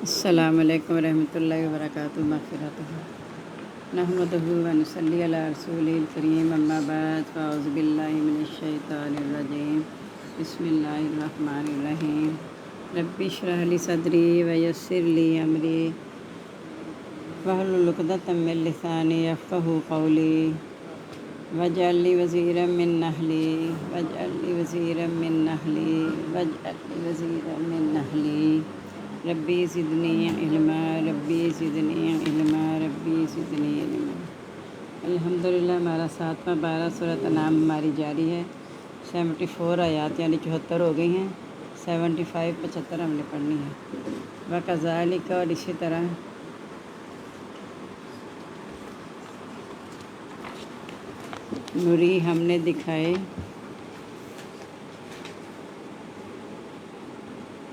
السلام علیکم ورحمۃ اللہ وبرکاتہ مغفرتہ نحمدہ و نصلی علی رسول الکریم اما بعد فاعوذ باللہ من الشیطان الرجیم بسم اللہ الرحمن الرحیم رب اشرح لی صدری ویسر لی امری واحلل عقدۃ من لسانی یفقہوا قولی واجعل لی وزیرا من اہلی ربی زدنی علما الحمدللہ ہمارا 7واں پارہ سورۃ انعام ہماری جاری ہے۔ 74 آیات یعنی 74 ہو گئی ہیں، 75 ہم نے پڑھنی ہے۔ وکذالک، اور اسی طرح نوری ہم نے دکھائے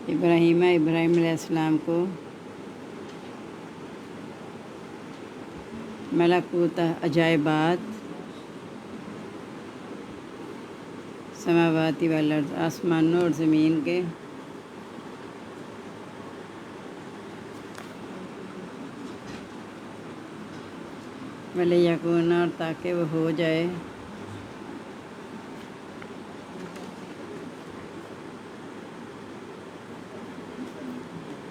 ابراہیم علیہ السلام کو ملکوت عجائبات سماواتی والارض، آسمانوں اور زمین کے ولیکون، اور تاکہ وہ ہو جائے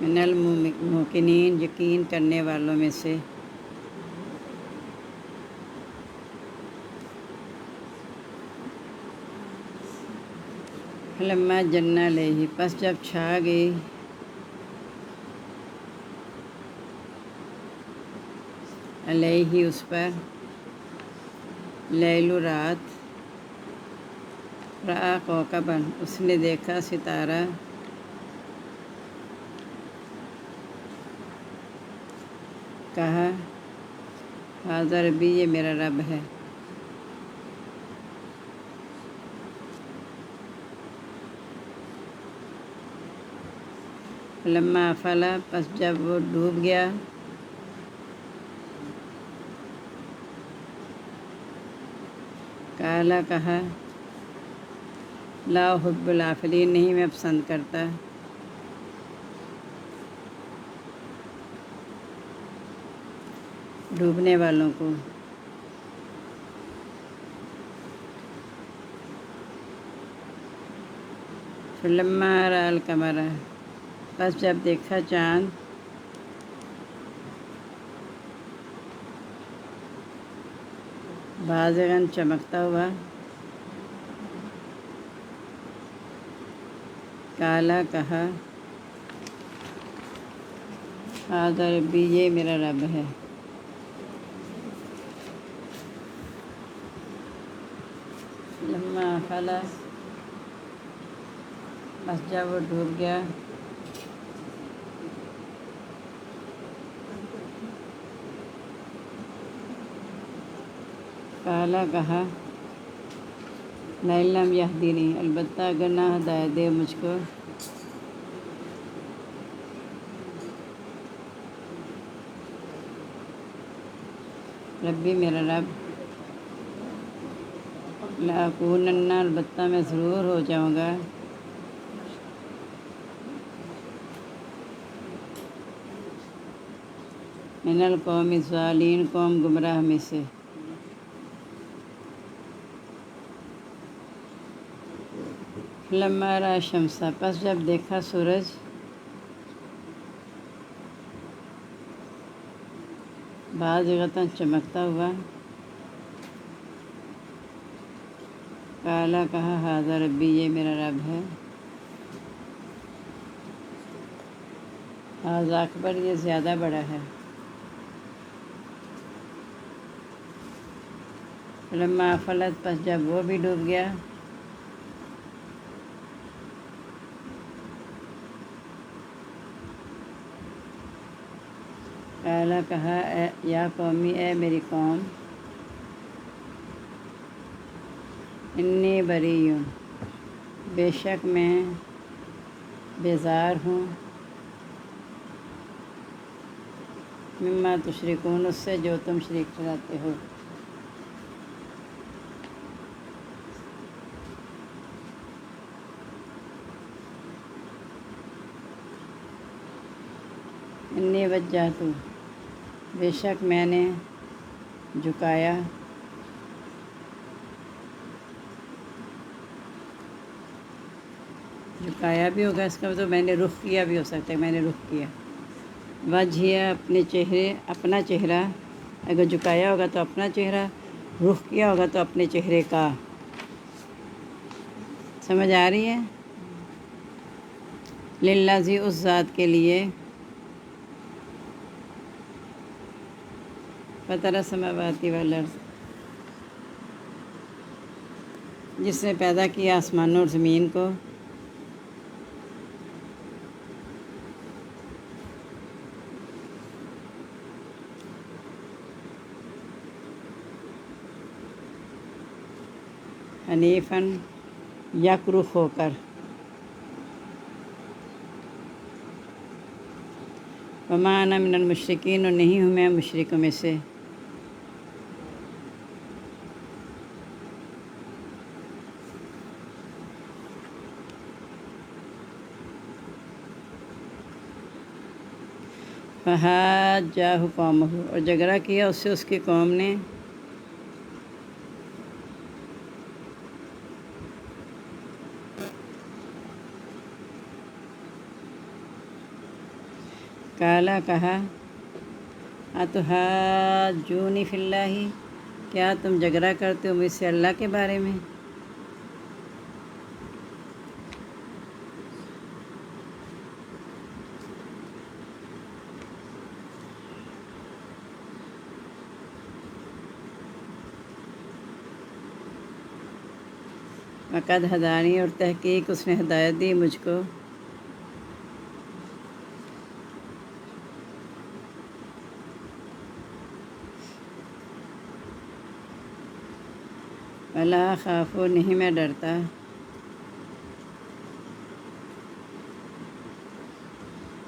من الموقنین، یقین کرنے والوں میں سے۔ فلما جن علیہ، پس جب چھا گئی علیہ اس پر، لیل رات، رأى کوكبا، اس نے دیکھا ستارہ، کہا ھذا ربی، یہ میرا رب ہے۔ فلما افل، پس جب وہ ڈوب گیا، قالا، کہا لا احب الافلین، نہیں میں پسند کرتا ڈوبنے والوں کو۔ فلما رأى القمر، پس جب دیکھا چاند، بازغاً، چمکتا ہوا، قالا، کہا ھذا ربی، یہ میرا رب ہے۔ لما افل، بس جب وہ ڈوب گیا، قالا، کہا لئن لم یہدنی، البتہ اگر نہ ہدایت دے مجھ کو، ربی، میرا رب، لأکونن، البتہ میں ضرور ہو جاؤں گا، من القوم الضالین، قوم گمراہ میں سے۔ فلما رأى الشمس، پس جب دیکھا سورج، بازغۃ، چمکتا ہوا، قالا، کہا ھذا ربی، یہ میرا رب ہے۔ ھذا اکبر، یہ زیادہ بڑا ہے۔ فلما افلت، پس جب وہ بھی ڈوب گیا، قالا، کہا یا قومی، اے میری قوم، انی بریء، بے شک میں بیزار ہوں، مما تشرکون، اس سے جو تم شریک ٹھہراتے ہو۔ انی وجہت، بے شک میں نے جھکایا بھی ہوگا، اس کا تو میں نے رخ کیا بھی ہو سکتا ہے، میں نے رخ کیا۔ وجہ اپنا چہرہ، اگر جھکایا ہوگا تو اپنا چہرہ، رخ کیا ہوگا تو اپنے چہرے کا۔ سمجھ آ رہی ہے؟ للذی، اس ذات کے لیے، فطر السماوات والارض، جس نے پیدا کیا آسمانوں اور زمین کو، حنیفاً، یک رخ ہو کر، وما انا من المشرکین، اور نہیں ہوں میں مشرکوں میں سے۔ فحاجہ قومہ، اور جھگڑا کیا اس سے اس کی قوم نے، قالا، کہا، اتحاجونی فی اللہ، کیا تم جھگڑا کرتے ہو مجھ سے اللہ کے بارے میں؟ وقد ہدانی، اور تحقیق اس نے ہدایت دی مجھ کو، ولا اخاف، نہیں میں ڈرتا،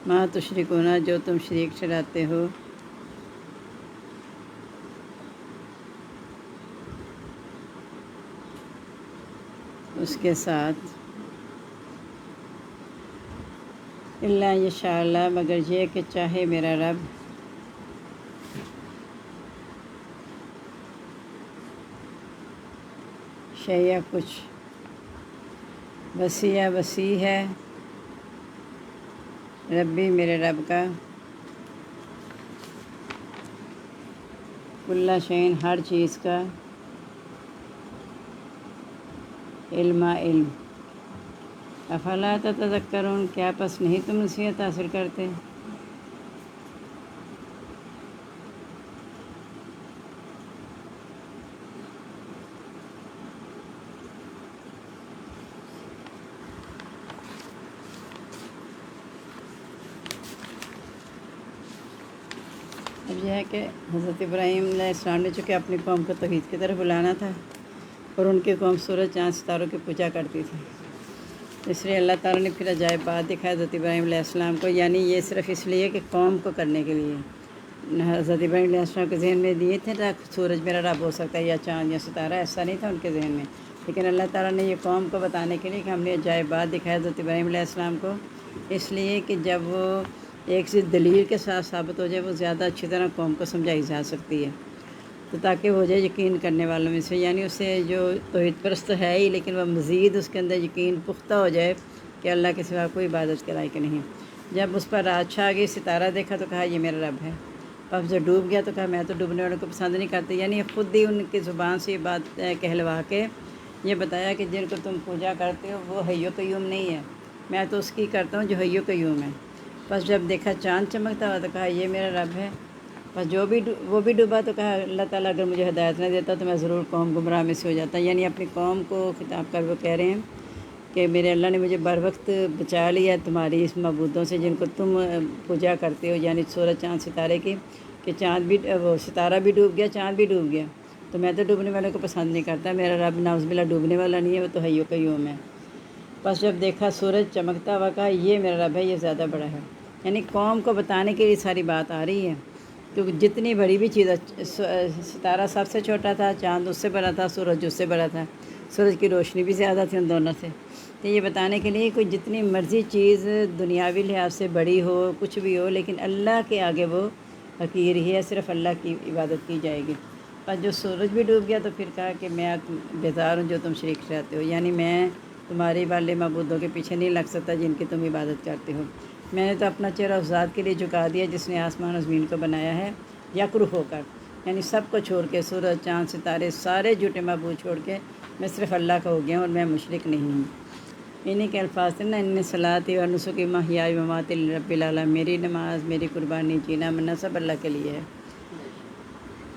ما تشرکون، جو تم شریک ٹھہراتے ہو، اس کے ساتھ، الا یشاء اللہ، مگر یہ کہ چاہے میرا رب، شیء کچھ، وسیع ہے، ربی میرے رب کا، کل شیء، ہر چیز کا، علم، افلا تتذکرون، کیا پس نہیں تم نصیحت حاصل کرتے؟ اب یہ ہے کہ حضرت ابراہیم علیہ السلام نے چونکہ اپنی قوم کو توحید کی طرف بلانا تھا، اور ان کی قوم سورج چاند ستاروں کی پوجا کرتی تھی، اس لیے اللہ تعالیٰ نے پھر عجائب بات دکھایا حضرت ابراہیم علیہ السلام کو، یعنی یہ صرف اس لیے کہ قوم کو کرنے کے لیے۔ حضرت ابراہیم علیہ السلام کے ذہن میں دیے تھے سورج میرا رب ہو سکتا ہے، یا چاند یا ستارہ، ایسا نہیں تھا ان کے ذہن میں، لیکن اللہ تعالیٰ نے یہ قوم کو بتانے کے لیے کہ ہم نے عجائب بات دکھایا حضرت ابراہیم علیہ السلام کو، اس لیے کہ جب وہ ایک چیز دلیل کے ساتھ ثابت ہو جائے، وہ زیادہ اچھی طرح قوم کو سمجھائی جا سکتی ہے، تو تاکہ ہو جائے یقین کرنے والوں میں سے، یعنی اسے جو توحید پرست ہے ہی، لیکن وہ مزید اس کے اندر یقین پختہ ہو جائے کہ اللہ کے سوا کوئی عبادت کے لائق نہیں۔ جب اس پر رات چھا گئی، ستارہ دیکھا تو کہا یہ میرا رب ہے، اب جب ڈوب گیا تو کہا میں تو ڈوبنے والوں کو پسند نہیں کرتی، یعنی خود ہی ان کی زبان سے یہ بات کہلوا کے یہ بتایا کہ جن کو تم پوجا کرتے ہو وہ حی و قیوم نہیں ہے، میں تو اس کی کرتا ہوں جو حی و قیوم ہے۔ بس جب دیکھا چاند چمکتا ہوا تو کہا یہ میرا رب ہے، بس وہ بھی ڈوبا تو کہا اللہ تعالیٰ اگر مجھے ہدایت نہ دیتا تو میں ضرور قوم گمراہ میں سے ہو جاتا، یعنی اپنی قوم کو خطاب کر وہ کہہ رہے ہیں کہ میرے اللہ نے مجھے بر وقت بچا لیا تمہاری اس معبودوں سے جن کو تم پوجا کرتے ہو، یعنی سورج چاند ستارے کی، کہ چاند بھی وہ ستارہ بھی ڈوب گیا، چاند بھی ڈوب گیا، تو میں تو ڈوبنے والوں کو پسند نہیں کرتا، میرا رب نعوذ باللہ ڈوبنے والا نہیں ہے، وہ تو حی و قیوم ہے۔ بس جب دیکھا سورج چمکتا ہوا کہا یہ میرا رب ہے، یہ زیادہ بڑا ہے، یعنی قوم کو بتانے کے لیے ساری بات آ رہی ہے، کیونکہ جتنی بڑی بھی چیز، ستارہ سب سے چھوٹا تھا، چاند اس سے بڑا تھا، سورج اس سے بڑا تھا، سورج کی روشنی بھی زیادہ تھی ان دونوں سے، کہ یہ بتانے کے لیے کوئی جتنی مرضی چیز دنیاوی لحاظ سے بڑی ہو کچھ بھی ہو، لیکن اللہ کے آگے وہ حقیر ہی ہے، صرف اللہ کی عبادت کی جائے گی۔ اور جو سورج بھی ڈوب گیا تو پھر کہا کہ میں بیزار ہوں جو تم شریک ٹھہراتے ہو، یعنی میں تمہارے والے معبودوں کے پیچھے نہیں لگ سکتا جن کی تم عبادت کرتے ہو۔ میں نے تو اپنا چہرہ اس ذات کے لیے جھکا دیا جس نے آسمان و زمین کو بنایا ہے، یکرخ ہو کر، یعنی سب کو چھوڑ کے، سورج چاند ستارے سارے جھوٹے معبود چھوڑ کے میں صرف اللہ کا ہو گیا ہوں اور میں مشرک نہیں ہوں۔ انہیں کے الفاظ تھے نا، ان صلاتی و نسکی محیای و مماتی لرب العالمین، میری نماز، میری قربانی، جینا مرنا سب اللہ کے لیے ہے۔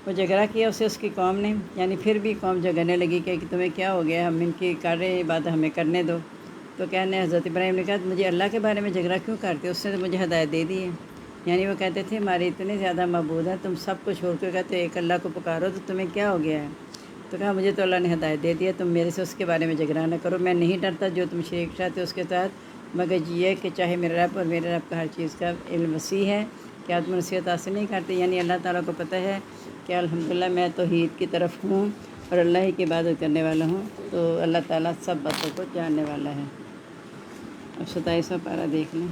وہ جھگڑا کیا اسے اس کی قوم نے، یعنی پھر بھی قوم جھگڑنے لگی کہ تمہیں کیا ہو گیا، ہم ان کی کر رہے ہیں عبادت، ہمیں کرنے دو۔ تو کہنے حضرت ابراہیم نے کہا مجھے اللہ کے بارے میں جھگڑا کیوں کرتے، اس نے تو مجھے ہدایت دے دی ہے۔ یعنی وہ کہتے تھے ہمارے اتنے زیادہ معبود ہیں، تم سب کو چھوڑ کے کہتے ایک اللہ کو پکارو، تو تمہیں کیا ہو گیا ہے؟ تو کہا مجھے تو اللہ نے ہدایت دے دیا، تم میرے سے اس کے بارے میں جھگڑا نہ کرو، میں نہیں ڈرتا جو تم شریک ٹھہراتے ہو اس کے ساتھ، مگر یہ کہ چاہے میرا رب اور میرے رب کا ہر چیز کا علم وسیع ہے، کیا تم نصیحت حاصل نہیں کرتے؟ یعنی اللہ تعالیٰ کو پتہ ہے کہ الحمدللہ میں توحید کی طرف ہوں اور اللہ ہی کی عبادت کرنے والا ہوں، تو اللہ تعالیٰ سب باتوں کو جاننے والا ہے۔ اب 27واں پارہ دیکھ لیں۔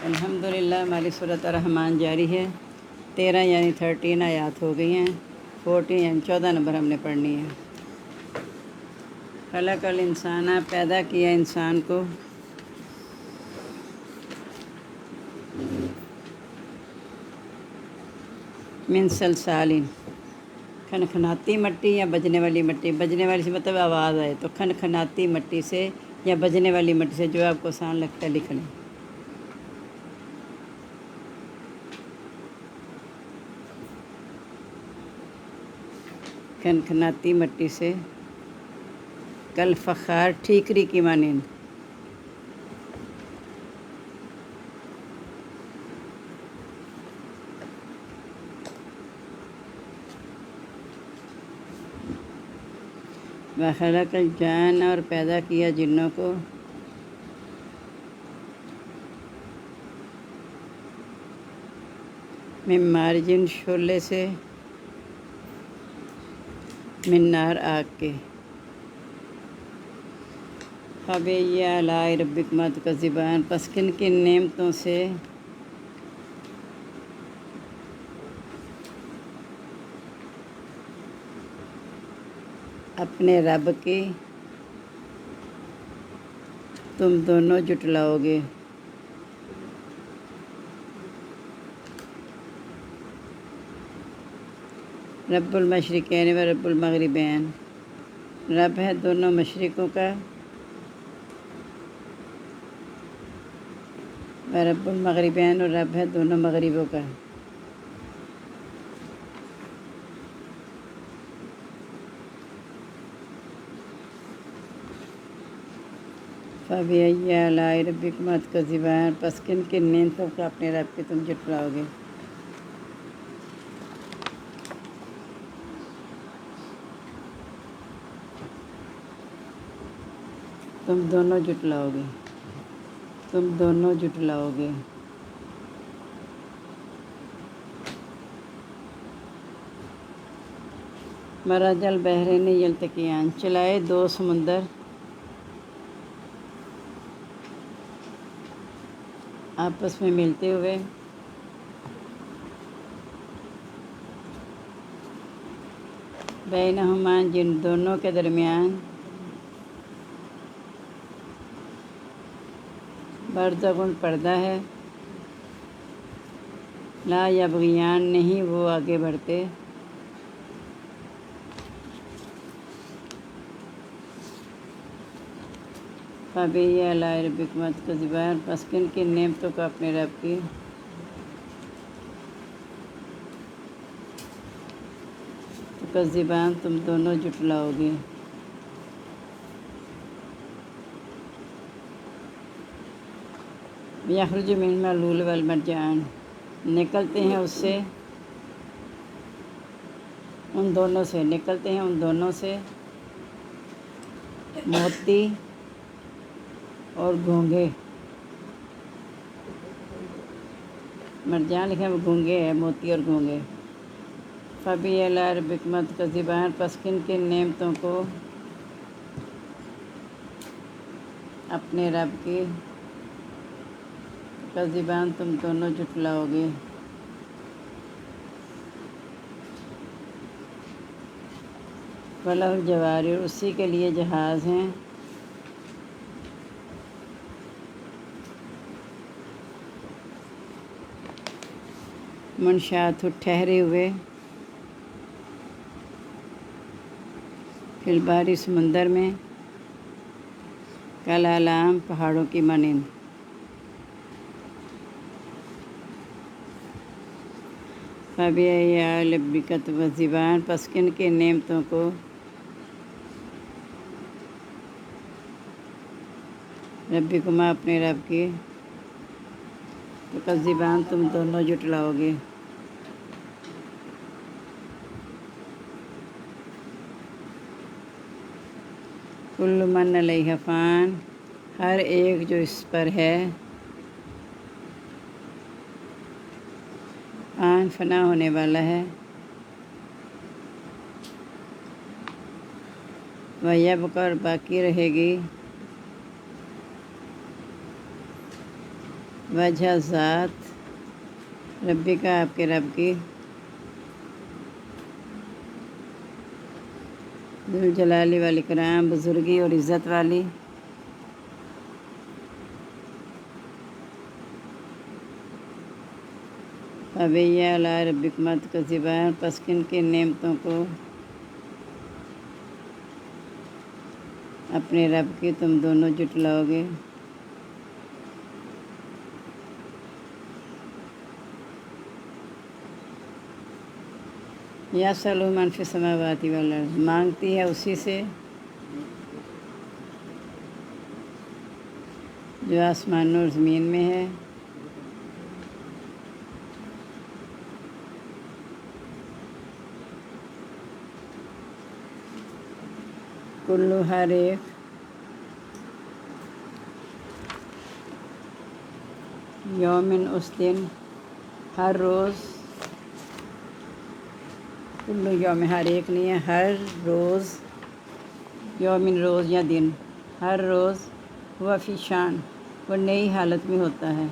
الحمدللہ ہماری سورۃ الرحمن جاری ہے، 13 یعنی 13 آیات ہو گئی ہیں، 14 یعنی 14 نمبر ہم نے پڑھنی ہے۔ خلق الانسان، پیدا کیا انسان کو، من صلصال، کھنکھناتی مٹی یا بجنے والی مٹی، بجنے والی سے مطلب آواز آئے، تو کھنکھناتی مٹی سے یا بجنے والی مٹی سے، جو آپ کو آسان لگتا ہے لکھ لیں۔ کھنکھناتی مٹی سے، کل فخار، ٹھیکری کی مانند، وخلق الجان، اور پیدا کیا جنوں کو، من مارج، شعلے سے، من نار، آگ کے، فبأي آلاء ربكما تكذبان، پس کن کن نعمتوں سے اپنے رب کی تم دونوں جھٹلاؤ گے۔ رب المشرقین و رب المغربین، رب ہے دونوں مشرقوں کا و رب المغربین، اور رب ہے دونوں مغربوں کا۔ فبأي آلاء ربكما تكذبان، پس کن کن نعمتوں کا اپنے رب کے تم جھٹلاؤ گے۔ تم دونوں جھٹلاؤ گے، تم دونوں جھٹلاؤ گے۔ مرج البحرین یلتقیان، چلائے دو سمندر آپس میں ملتے ہوئے، بینہما، جن دونوں کے درمیان، برزخ، پردہ ہے، لا یبغیان، نہیں وہ آگے بڑھتے، فبأي آلاء ربكما تكذبان، پس کن کن نعمتوں کا اپنے رب کی تکذبان، تم دونوں جھٹلاؤ گے۔ یخرج منہما اللؤلؤ والمرجان، نکلتے ہیں اس سے، ان دونوں سے، نکلتے ہیں ان دونوں سے موتی اور گھونگے، مرجان لکھا ہے وہ گھونگے ہے، موتی اور گھونگے، فبی اللہ ربکمت کا زبان، پس کن کن نعمتوں کو اپنے رب کی کا زبان تم دونوں جھٹلاؤ گے۔ وَلَهُ الْجَوَارِ، اسی کے لیے جہاز ہیں، منشآت ٹھہرے ہوئے، فی البحر سمندر میں، کالأعلام پہاڑوں کی مانند۔ فبأي آلاء ربك تكذبان، پس کن کی نعمتوں کو ربکما اپنے رب کی تکذبان تم دونوں جھٹلاؤ گے۔ کل من علیہ فان، ہر ایک جو اس پر ہے، فان فنا ہونے والا ہے، وَيَبْقَى اور باقی رہے گی، وجہ ذات ربی کا آپ کے رب کی، ذوالجلال والاکرام بزرگی اور عزت والی، فبأي آلاء ربکما تکذبان، پس کن کی نعمتوں کو اپنے رب کی تم دونوں جھٹلاؤ گے۔ یسألہ من فی السماوات والارض، مانگتی ہے اسی سے جو آسمانوں اور زمین میں ہے، کلو ہر ایک، یومن اس دن، ہر روز، کلو یوم ہر ایک نہیں ہے، ہر روز، یومن روز یا دن، ہر روز، ہوا فی شان، وہ نئی حالت میں ہوتا ہے۔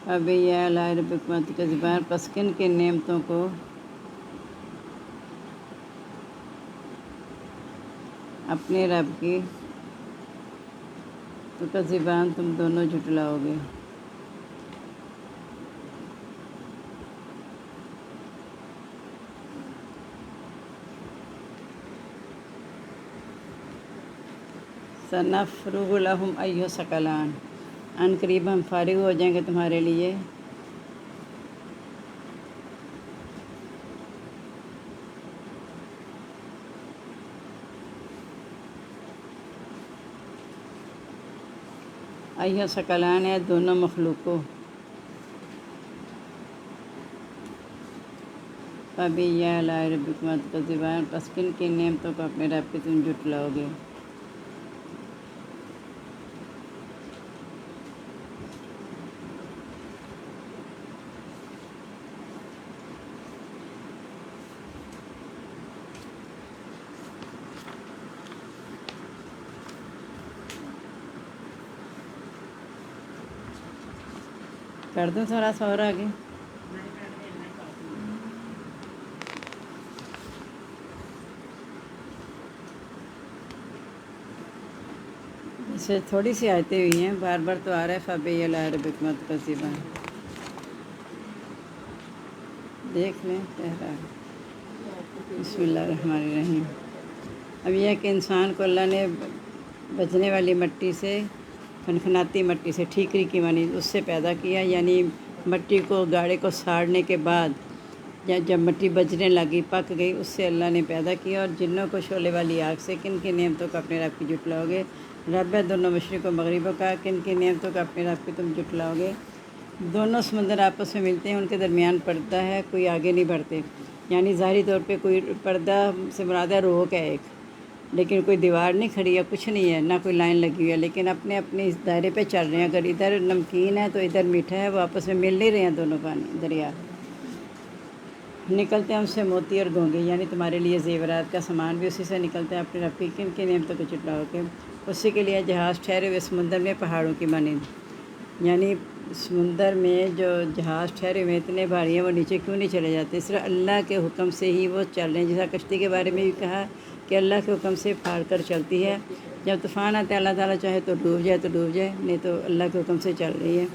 فبأي آلاء ربکما تکذبان، پس کن کن نعمتوں کو اپنے رب کی تکذبان تم دونوں جھٹلاؤ گے۔ سنفرغ لهم أيها الثقلان، ان قریب ہم فارغ ہو جائیں گے تمہارے لیے، أيها الثقلان ہے دونوں مخلوقوں، فبأي آلاء ربکما تکذبان، پس کن کی نعمتوں کو اپنے رب کی تم جھٹلاؤ گے۔ کر دوں تھوڑا سا اور آگے؟ اسے تھوڑی سی آیتیں ہوئی ہیں، بار بار تو آ رہا ہے فبأي آلاء ربکما تکذبان، دیکھ لیں پہلا۔ بسم اللہ الرحمن الرحیم۔ اب یہ ہے کہ انسان کو اللہ نے بجنے والی مٹی سے، کھنکھناتی مٹی سے، ٹھیکری کی مانی اس سے پیدا کیا، یعنی مٹی کو، گاڑے کو ساڑنے کے بعد یا جب مٹی بجنے لگی، پک گئی، اس سے اللہ نے پیدا کیا، اور جنوں کو شعلے والی آگ سے۔ کن کی نعمتوں کو اپنے رب کی جھٹلاؤ گے۔ رب ہے دونوں مشرق و مغربوں کا، کن کی نعمتوں کو اپنے رب کی تم جھٹلاؤ گے۔ دونوں سمندر آپس میں ملتے ہیں، ان کے درمیان پردہ ہے، کوئی آگے نہیں بڑھتے، یعنی ظاہری طور پہ کوئی پردہ سے مراد ہے روک ہے ایک، لیکن کوئی دیوار نہیں کھڑی ہے، کچھ نہیں ہے، نہ کوئی لائن لگی ہوئی ہے، لیکن اپنے اپنے اس دائرے پہ چل رہے ہیں۔ اگر ادھر نمکین ہے تو ادھر میٹھا ہے، وہ آپس میں مل نہیں رہے ہیں دونوں پانی دریا۔ نکلتے ہیں ان سے موتی اور گونگے، یعنی تمہارے لیے زیورات کا سامان بھی اسی سے نکلتا ہے۔ اپنے رب کی کن کی نعمتوں کو جھٹلاؤ کے، اسی کے لیے جہاز ٹھہرے ہوئے سمندر میں پہاڑوں کی مانند، یعنی سمندر میں جو جہاز ٹھہرے ہوئے اتنے بھاری ہیں، وہ نیچے کیوں نہیں چلے جاتے؟ صرف اللہ کے حکم سے ہی وہ چل رہے ہیں۔ جیسا کشتی کے بارے میں بھی کہا کہ اللہ کے حکم سے پھاڑ کر چلتی ہے، جب طوفان آتا ہے اللہ تعالیٰ چاہے تو ڈوب جائے تو ڈوب جائے، نہیں تو اللہ کے حکم سے چل رہی ہے۔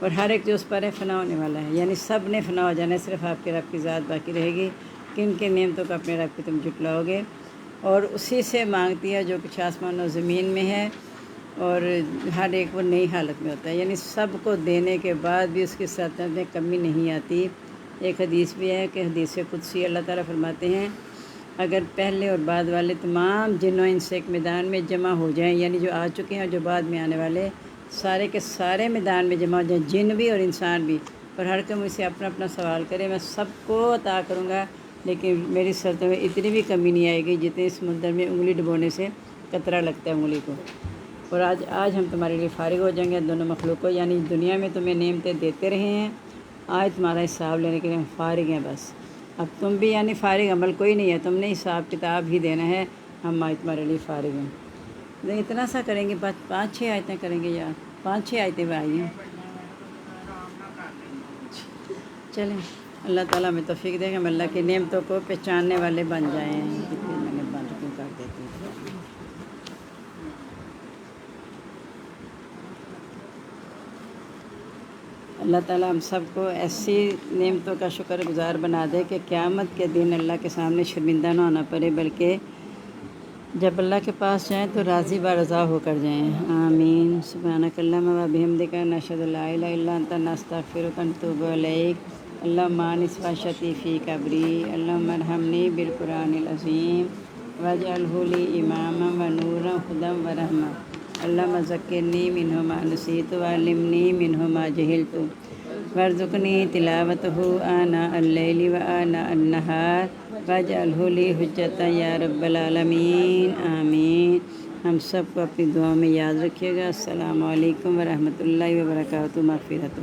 اور ہر ایک جو اس پر ہے فنا ہونے والا ہے، یعنی سب نے فنا ہو جانا ہے، صرف آپ کے رب کی ذات باقی رہے گی۔ کن کن نعمتوں کو اپنے رب کی تم جھٹلاؤ گے؟ اور اسی سے مانگتی ہے جو کچھ آسمان و زمین میں ہے، اور ہر ایک وہ نئی حالت میں ہوتا ہے، یعنی سب کو دینے کے بعد بھی اس کی سطح میں کمی نہیں آتی۔ ایک حدیث بھی ہے کہ حدیث قدسی اللہ تعالیٰ فرماتے ہیں، اگر پہلے اور بعد والے تمام جن و انس ایک میدان میں جمع ہو جائیں، یعنی جو آ چکے ہیں اور جو بعد میں آنے والے، سارے کے سارے میدان میں جمع ہو جائیں، جن بھی اور انسان بھی، اور ہر کوئی مجھ سے اپنا اپنا سوال کرے، میں سب کو عطا کروں گا، لیکن میری سطح میں اتنی بھی کمی نہیں آئے گی جتنے سمندر میں انگلی ڈبونے سے قطرہ لگتا ہے انگلی کو۔ اور آج ہم تمہارے لیے فارغ ہو جائیں گے دونوں مخلوق کو، یعنی دنیا میں تمہیں نعمتیں دیتے رہے ہیں، آج تمہارا حساب لینے کے لیے ہم فارغ ہیں بس۔ اب تم بھی یعنی فارغ، عمل کوئی نہیں ہے، تم نے حساب کتاب ہی دینا ہے، ہم آج تمہارے لیے فارغ ہیں۔ اتنا سا کریں گے، 5-6 آیتیں کریں گے یار، 5-6 آیتیں آئی ہیں۔ چلیں، اللہ تعالیٰ ہمیں توفیق دے کہ ہم اللہ کی نعمتوں کو پہچاننے والے بن جائیں۔ کتنی میں نے بند کیوں کر دیتی ہوں۔ اللہ تعالیٰ ہم سب کو ایسی نعمتوں کا شکر گزار بنا دے کہ قیامت کے دن اللہ کے سامنے شرمندہ نہ ہونا پڑے، بلکہ جب اللہ کے پاس جائیں تو راضی برضا ہو کر جائیں۔ آمین۔ سبحانک اللہم و بحمدک، نشہد ان لا الہ الا انت، نستغفرک و نتوب الیک۔ اللہم آنس واشتی فی قبری، اللہم ارحمنی بالقرآن العظیم واجعلہ لی اماما و نورا ہدی و رحمہ۔ اللہم ذکرنی منہ ما نسیت وعلمنی منہ ما جہلت وارزقنی تلاوتہ آناء اللیل و آناء النہار واجعلہ لی حجۃ یا رب العالمین۔ آمین۔ ہم سب کو اپنی دعاؤں میں یاد رکھیے گا۔ السلام علیکم ورحمۃ اللہ وبرکاتہ۔ مغفرتہ۔